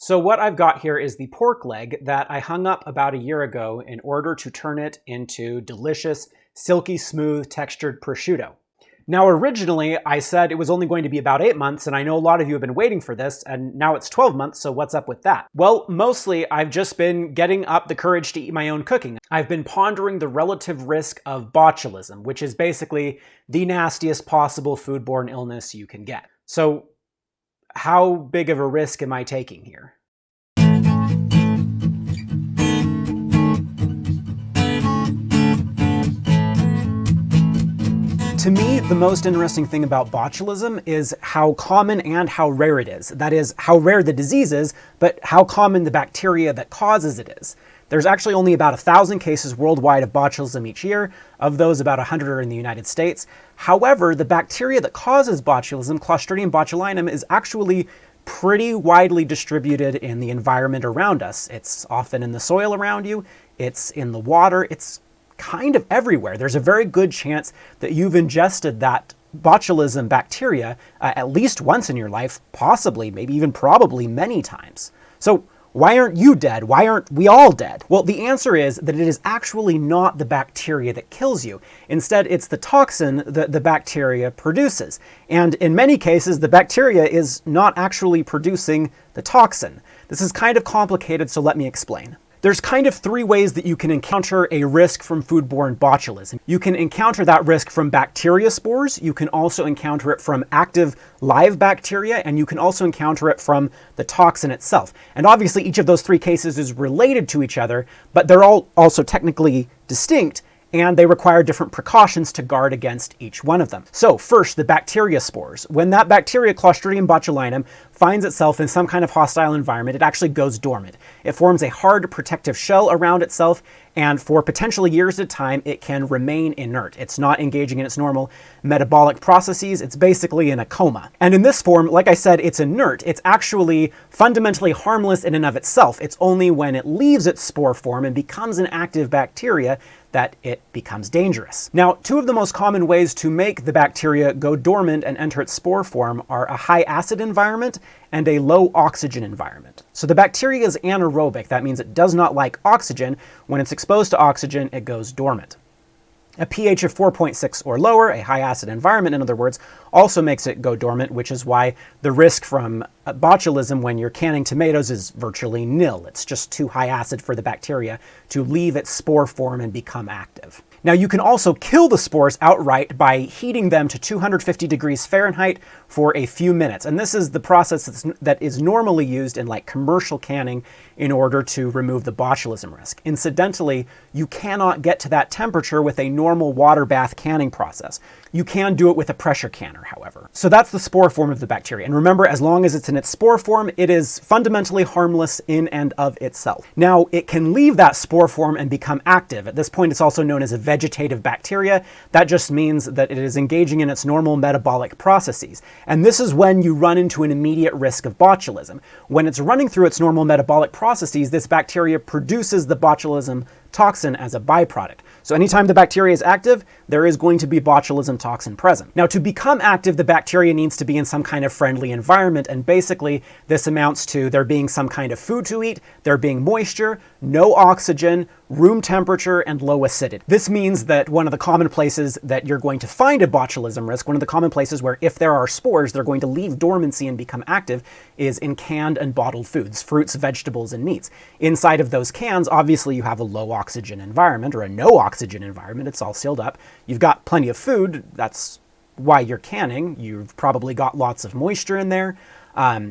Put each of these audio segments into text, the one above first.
So what I've got here is the pork leg that I hung up about a year ago in order to turn it into delicious, silky smooth textured prosciutto. Now originally I said it was only going to be about 8 months, and I know a lot of you have been waiting for this, and now it's 12 months, so what's up with that? Well, mostly I've just been getting up the courage to eat my own cooking. I've been pondering the relative risk of botulism, which is basically the nastiest possible foodborne illness you can get. So how big of a risk am I taking here? To me, the most interesting thing about botulism is how common and how rare it is. That is, how rare the disease is, but how common the bacteria that causes it is. There's actually only about 1,000 cases worldwide of botulism each year. Of those, about 100 are in the United States. However, the bacteria that causes botulism, Clostridium botulinum, is actually pretty widely distributed in the environment around us. It's often in the soil around you, it's in the water, it's kind of everywhere. There's a very good chance that you've ingested that botulism bacteria at least once in your life, possibly, maybe even probably many times. So why aren't you dead? Why aren't we all dead? Well, the answer is that it is actually not the bacteria that kills you. Instead, it's the toxin that the bacteria produces. And in many cases, the bacteria is not actually producing the toxin. This is kind of complicated, so let me explain. There's kind of 3 ways that you can encounter a risk from foodborne botulism. You can encounter that risk from bacteria spores, you can also encounter it from active live bacteria, and you can also encounter it from the toxin itself. And obviously each of those 3 cases is related to each other, but they're all also technically distinct, and they require different precautions to guard against each one of them. So first, the bacteria spores. When that bacteria, Clostridium botulinum, finds itself in some kind of hostile environment, it actually goes dormant. It forms a hard protective shell around itself, and for potentially years at a time, it can remain inert. It's not engaging in its normal metabolic processes. It's basically in a coma. And in this form, like I said, it's inert. It's actually fundamentally harmless in and of itself. It's only when it leaves its spore form and becomes an active bacteria that it becomes dangerous. Now, 2 of the most common ways to make the bacteria go dormant and enter its spore form are a high acid environment and a low oxygen environment. So the bacteria is anaerobic. That means it does not like oxygen. When it's exposed to oxygen, it goes dormant. A pH of 4.6 or lower, a high acid environment, in other words, also makes it go dormant, which is why the risk from botulism when you're canning tomatoes is virtually nil. It's just too high acid for the bacteria to leave its spore form and become active. Now, you can also kill the spores outright by heating them to 250 degrees Fahrenheit for a few minutes. And this is the process that is normally used in like commercial canning in order to remove the botulism risk. Incidentally, you cannot get to that temperature with a normal water bath canning process. You can do it with a pressure canner, however. So that's the spore form of the bacteria. And remember, as long as it's in its spore form, it is fundamentally harmless in and of itself. Now, it can leave that spore form and become active. At this point, it's also known as a vegetative bacteria. That just means that it is engaging in its normal metabolic processes. And this is when you run into an immediate risk of botulism. When it's running through its normal metabolic processes, this bacteria produces the botulism toxin as a byproduct. So anytime the bacteria is active, there is going to be botulism toxin present. Now, to become active, the bacteria needs to be in some kind of friendly environment, and basically this amounts to there being some kind of food to eat, there being moisture, no oxygen, room temperature, and low acidity. This means that one of the common places that you're going to find a botulism risk, one of the common places where if there are spores, they're going to leave dormancy and become active, is in canned and bottled foods, fruits, vegetables, and meats. Inside of those cans, obviously you have a low oxygen environment or a no oxygen environment. It's all sealed up. You've got plenty of food. That's why you're canning. You've probably got lots of moisture in there.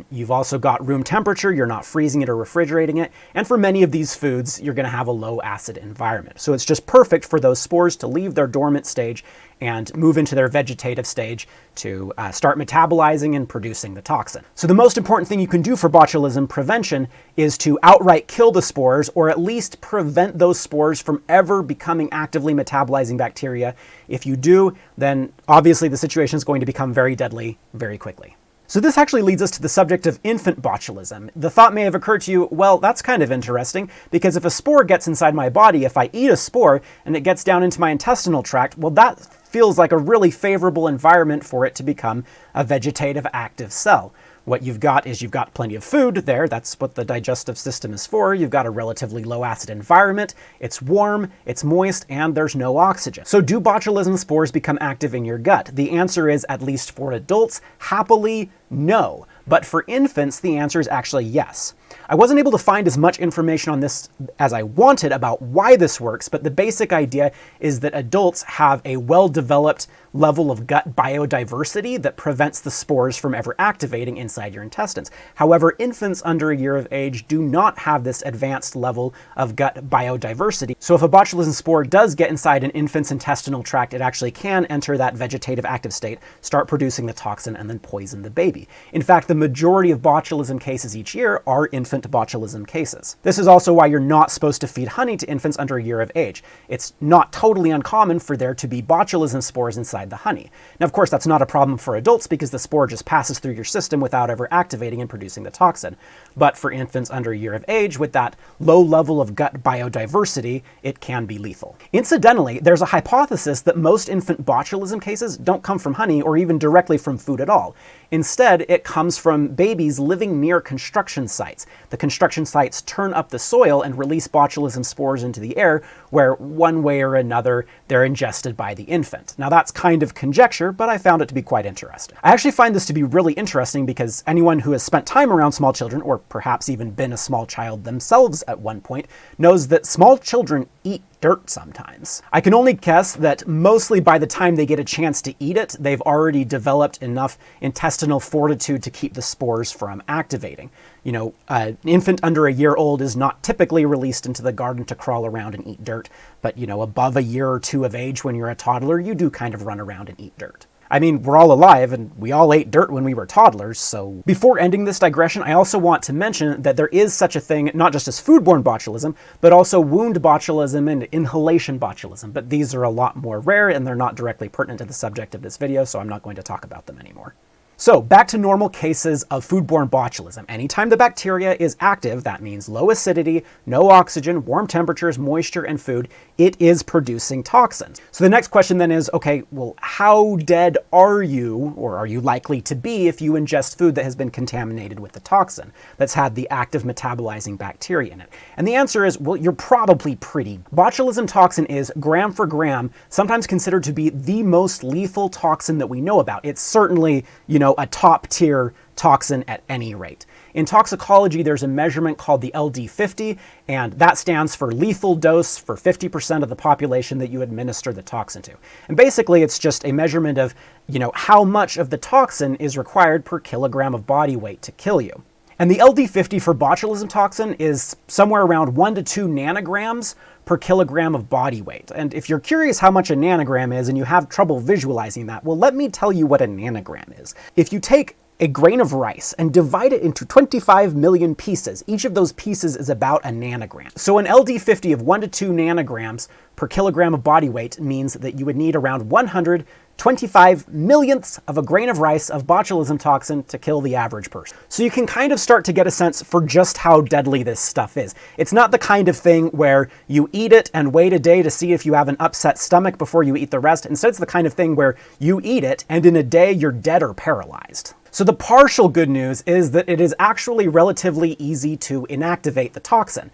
You've also got room temperature. You're not freezing it or refrigerating it. And for many of these foods, you're going to have a low acid environment. So it's just perfect for those spores to leave their dormant stage and move into their vegetative stage to start metabolizing and producing the toxin. So the most important thing you can do for botulism prevention is to outright kill the spores, or at least prevent those spores from ever becoming actively metabolizing bacteria. If you do, then obviously the situation is going to become very deadly very quickly. So this actually leads us to the subject of infant botulism. The thought may have occurred to you, well, that's kind of interesting, because if a spore gets inside my body, if I eat a spore and it gets down into my intestinal tract, well, that feels like a really favorable environment for it to become a vegetative active cell. What you've got is you've got plenty of food there. That's what the digestive system is for. You've got a relatively low acid environment. It's warm, it's moist, and there's no oxygen. So do botulism spores become active in your gut? The answer is, at least for adults, happily no. But for infants, the answer is actually yes. I wasn't able to find as much information on this as I wanted about why this works, but the basic idea is that adults have a well-developed level of gut biodiversity that prevents the spores from ever activating inside your intestines. However, infants under a year of age do not have this advanced level of gut biodiversity. So if a botulism spore does get inside an infant's intestinal tract, it actually can enter that vegetative active state, start producing the toxin, and then poison the baby. In fact, the majority of botulism cases each year are infant botulism cases. This is also why you're not supposed to feed honey to infants under a year of age. It's not totally uncommon for there to be botulism spores inside the honey. Now, of course, that's not a problem for adults because the spore just passes through your system without ever activating and producing the toxin. But for infants under a year of age with that low level of gut biodiversity, it can be lethal. Incidentally, there's a hypothesis that most infant botulism cases don't come from honey or even directly from food at all. Instead, it comes from babies living near construction sites. The construction sites turn up the soil and release botulism spores into the air, where one way or another they're ingested by the infant. Now that's kind of conjecture, but I found it to be quite interesting. I actually find this to be really interesting because anyone who has spent time around small children, or perhaps even been a small child themselves at one point, knows that small children eat dirt sometimes. I can only guess that mostly by the time they get a chance to eat it, they've already developed enough intestinal fortitude to keep the spores from activating. You know, an infant under a year old is not typically released into the garden to crawl around and eat dirt, but you know, above a year or two of age when you're a toddler, you do kind of run around and eat dirt. I mean, we're all alive and we all ate dirt when we were toddlers, so... Before ending this digression, I also want to mention that there is such a thing, not just as foodborne botulism, but also wound botulism and inhalation botulism, but these are a lot more rare and they're not directly pertinent to the subject of this video, so I'm not going to talk about them anymore. So back to normal cases of foodborne botulism. Anytime the bacteria is active, that means low acidity, no oxygen, warm temperatures, moisture, and food, it is producing toxins. So the next question then is, okay, well, how dead are you, or are you likely to be if you ingest food that has been contaminated with the toxin, that's had the active metabolizing bacteria in it? And the answer is, well, you're probably pretty. Botulism toxin is, gram for gram, sometimes considered to be the most lethal toxin that we know about. It's certainly, you know, a top tier toxin at any rate. In toxicology, there's a measurement called the LD50, and that stands for lethal dose for 50% of the population that you administer the toxin to. And basically, it's just a measurement of, you know, how much of the toxin is required per kilogram of body weight to kill you. And the LD50 for botulism toxin is somewhere around 1 to 2 nanograms per kilogram of body weight. And if you're curious how much a nanogram is and you have trouble visualizing that, well, let me tell you what a nanogram is. If you take a grain of rice and divide it into 25 million pieces, each of those pieces is about a nanogram. So an LD50 of 1 to 2 nanograms per kilogram of body weight means that you would need around 125 millionths of a grain of rice of botulism toxin to kill the average person. So you can kind of start to get a sense for just how deadly this stuff is. It's not the kind of thing where you eat it and wait a day to see if you have an upset stomach before you eat the rest. Instead, it's the kind of thing where you eat it and in a day you're dead or paralyzed. So the partial good news is that it is actually relatively easy to inactivate the toxin.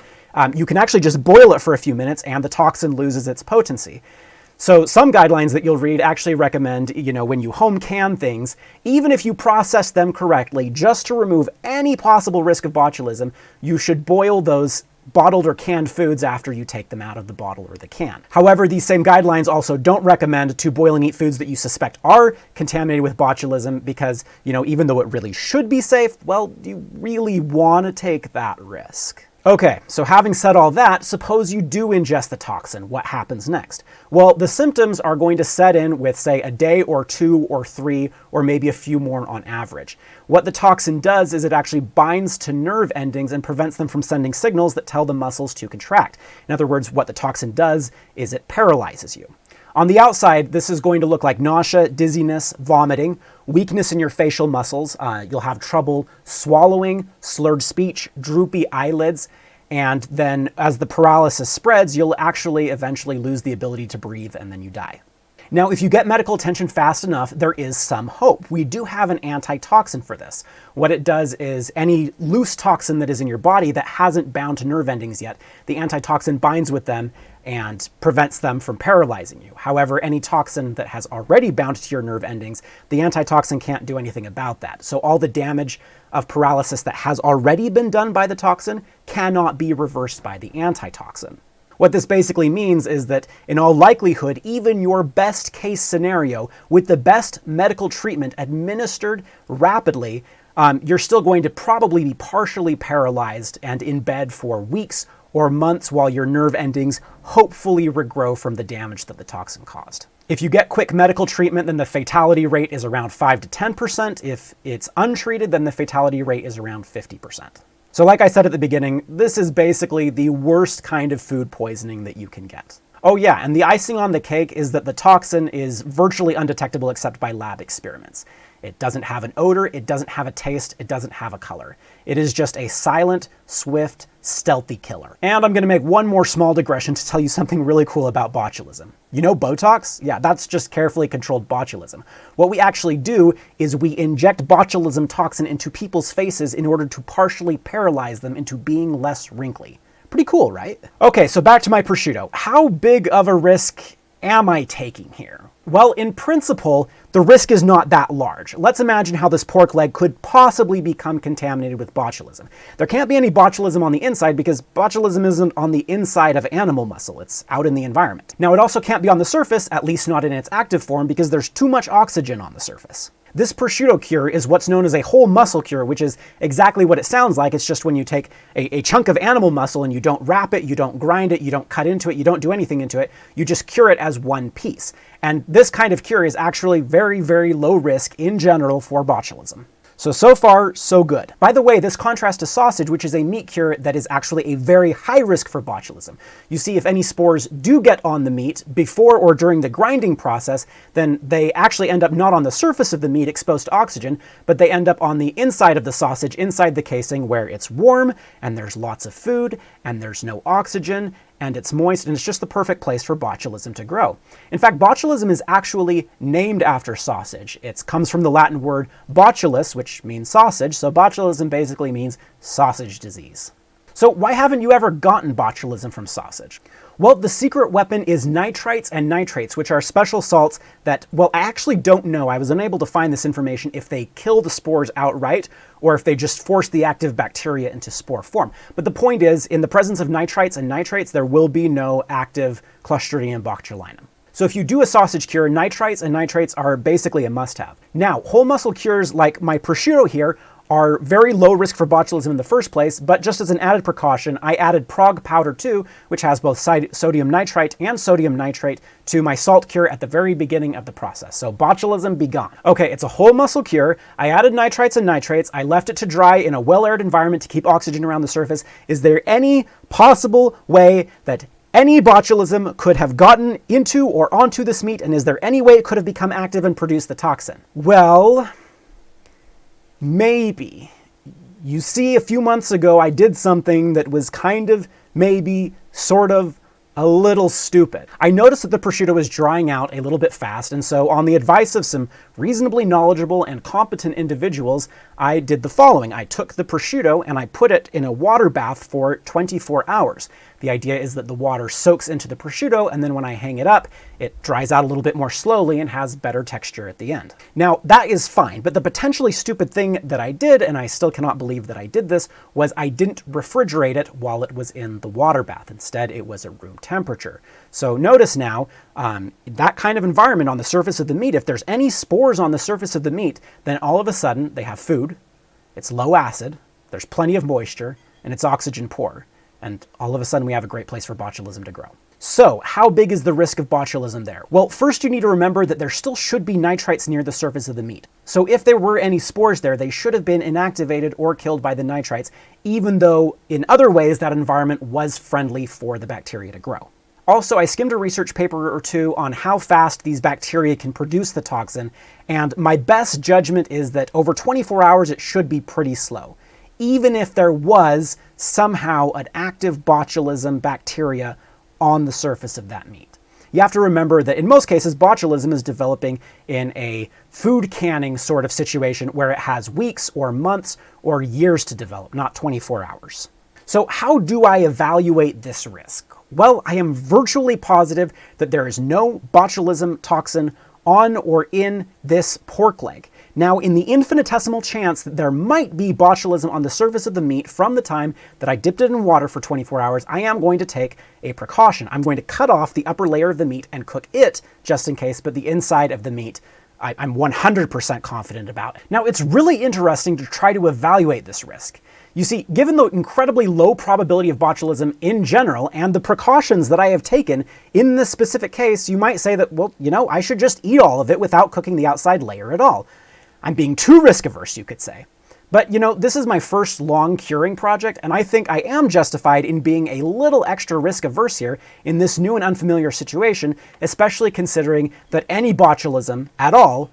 You can actually just boil it for a few minutes and the toxin loses its potency. So some guidelines that you'll read actually recommend, you know, when you home can things, even if you process them correctly, just to remove any possible risk of botulism, you should boil those bottled or canned foods after you take them out of the bottle or the can. However, these same guidelines also don't recommend to boil and eat foods that you suspect are contaminated with botulism because, you know, even though it really should be safe, well, do you really want to take that risk? Okay, so having said all that, suppose you do ingest the toxin. What happens next? Well, the symptoms are going to set in with, say, a day or 2 or 3, or maybe a few more on average. What the toxin does is it actually binds to nerve endings and prevents them from sending signals that tell the muscles to contract. In other words, what the toxin does is it paralyzes you. On the outside, this is going to look like nausea, dizziness, vomiting, weakness in your facial muscles. You'll have trouble swallowing, slurred speech, droopy eyelids, and then as the paralysis spreads, you'll actually eventually lose the ability to breathe and then you die. Now, if you get medical attention fast enough, there is some hope. We do have an antitoxin for this. What it does is any loose toxin that is in your body that hasn't bound to nerve endings yet, the antitoxin binds with them and prevents them from paralyzing you. However, any toxin that has already bound to your nerve endings, the antitoxin can't do anything about that. So all the damage of paralysis that has already been done by the toxin cannot be reversed by the antitoxin. What this basically means is that, in all likelihood, even your best case scenario, with the best medical treatment administered rapidly, you're still going to probably be partially paralyzed and in bed for weeks or months while your nerve endings hopefully regrow from the damage that the toxin caused. If you get quick medical treatment, then the fatality rate is around 5 to 10%. If it's untreated, then the fatality rate is around 50%. So like I said at the beginning, this is basically the worst kind of food poisoning that you can get. Oh yeah, and the icing on the cake is that the toxin is virtually undetectable except by lab experiments. It doesn't have an odor, it doesn't have a taste, it doesn't have a color. It is just a silent, swift, stealthy killer. And I'm gonna make one more small digression to tell you something really cool about botulism. You know Botox? Yeah, that's just carefully controlled botulism. What we actually do is we inject botulism toxin into people's faces in order to partially paralyze them into being less wrinkly. Pretty cool, right? Okay, so back to my prosciutto. How big of a risk am I taking here? Well, in principle, the risk is not that large. Let's imagine how this pork leg could possibly become contaminated with botulism. There can't be any botulism on the inside because botulism isn't on the inside of animal muscle, it's out in the environment. Now, it also can't be on the surface, at least not in its active form, because there's too much oxygen on the surface. This prosciutto cure is what's known as a whole muscle cure, which is exactly what it sounds like. It's just when you take a chunk of animal muscle and you don't wrap it, you don't grind it, you don't cut into it, you don't do anything into it, you just cure it as one piece. And this kind of cure is actually very, very low risk in general for botulism. So far, so good. By the way, this contrasts to sausage, which is a meat cure that is actually a very high risk for botulism. You see, if any spores do get on the meat before or during the grinding process, then they actually end up not on the surface of the meat exposed to oxygen, but they end up on the inside of the sausage, inside the casing where it's warm, and there's lots of food, and there's no oxygen, and it's moist, and it's just the perfect place for botulism to grow. In fact, botulism is actually named after sausage. It comes from the Latin word botulus, which means sausage, so botulism basically means sausage disease. So why haven't you ever gotten botulism from sausage? Well, the secret weapon is nitrites and nitrates, which are special salts that, well, I actually don't know. I was unable to find this information if they kill the spores outright or if they just force the active bacteria into spore form. But the point is, in the presence of nitrites and nitrates, there will be no active Clostridium botulinum. So if you do a sausage cure, nitrites and nitrates are basically a must-have. Now, whole muscle cures like my prosciutto here are very low risk for botulism in the first place, but just as an added precaution, I added Prog Powder 2, which has both sodium nitrite and sodium nitrate, to my salt cure at the very beginning of the process. So botulism be gone. Okay, it's a whole muscle cure. I added nitrites and nitrates. I left it to dry in a well-aired environment to keep oxygen around the surface. Is there any possible way that any botulism could have gotten into or onto this meat, and is there any way it could have become active and produced the toxin? Well, maybe. You see, a few months ago, I did something that was kind of, maybe, sort of, a little stupid. I noticed that the prosciutto was drying out a little bit fast, and so on the advice of some reasonably knowledgeable and competent individuals, I did the following. I took the prosciutto and I put it in a water bath for 24 hours. The idea is that the water soaks into the prosciutto, and then when I hang it up, it dries out a little bit more slowly and has better texture at the end. Now, that is fine, but the potentially stupid thing that I did, and I still cannot believe that I did this, was I didn't refrigerate it while it was in the water bath. Instead, it was at room temperature. So notice now, that kind of environment on the surface of the meat, if there's any spores on the surface of the meat, then all of a sudden they have food, it's low acid, there's plenty of moisture, and it's oxygen poor. And all of a sudden we have a great place for botulism to grow. So how big is the risk of botulism there? Well, first you need to remember that there still should be nitrites near the surface of the meat. So if there were any spores there, they should have been inactivated or killed by the nitrites, even though in other ways that environment was friendly for the bacteria to grow. Also, I skimmed a research paper or two on how fast these bacteria can produce the toxin, and my best judgment is that over 24 hours it should be pretty slow, even if there was somehow an active botulism bacteria on the surface of that meat. you have to remember that in most cases, botulism is developing in a food canning sort of situation where it has weeks or months or years to develop, not 24 hours. So how do I evaluate this risk? Well, I am virtually positive that there is no botulism toxin on or in this pork leg. Now, in the infinitesimal chance that there might be botulism on the surface of the meat from the time that I dipped it in water for 24 hours, I am going to take a precaution. I'm going to cut off the upper layer of the meat and cook it just in case, but the inside of the meat I'm 100% confident about. Now, it's really interesting to try to evaluate this risk. You see, given the incredibly low probability of botulism in general and the precautions that I have taken in this specific case, you might say that, well, I should just eat all of it without cooking the outside layer at all. I'm being too risk averse, you could say. But this is my first long curing project, and I think I am justified in being a little extra risk averse here in this new and unfamiliar situation, especially considering that any botulism at all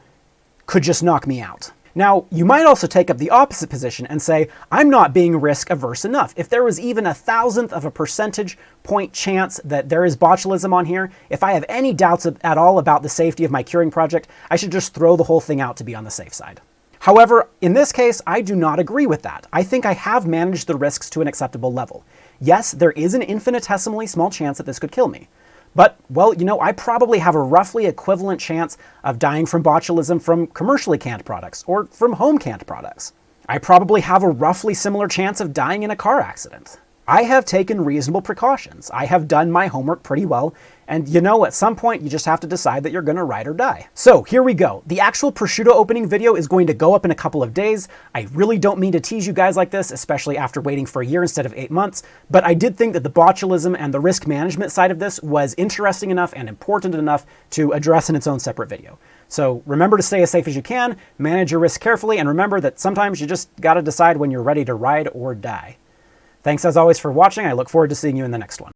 could just knock me out. Now, you might also take up the opposite position and say, I'm not being risk averse enough. If there was even 1,000th of a percentage point chance that there is botulism on here, if I have any doubts at all about the safety of my curing project, I should just throw the whole thing out to be on the safe side. However, in this case, I do not agree with that. I think I have managed the risks to an acceptable level. Yes, there is an infinitesimally small chance that this could kill me. But, well, I probably have a roughly equivalent chance of dying from botulism from commercially canned products or from home canned products. I probably have a roughly similar chance of dying in a car accident. I have taken reasonable precautions. I have done my homework pretty well, and at some point you just have to decide that you're gonna ride or die. So here we go. The actual prosciutto opening video is going to go up in a couple of days. I really don't mean to tease you guys like this, especially after waiting for a year instead of 8 months, but I did think that the botulism and the risk management side of this was interesting enough and important enough to address in its own separate video. So remember to stay as safe as you can, manage your risk carefully, and remember that sometimes you just gotta decide when you're ready to ride or die. Thanks as always for watching. I look forward to seeing you in the next one.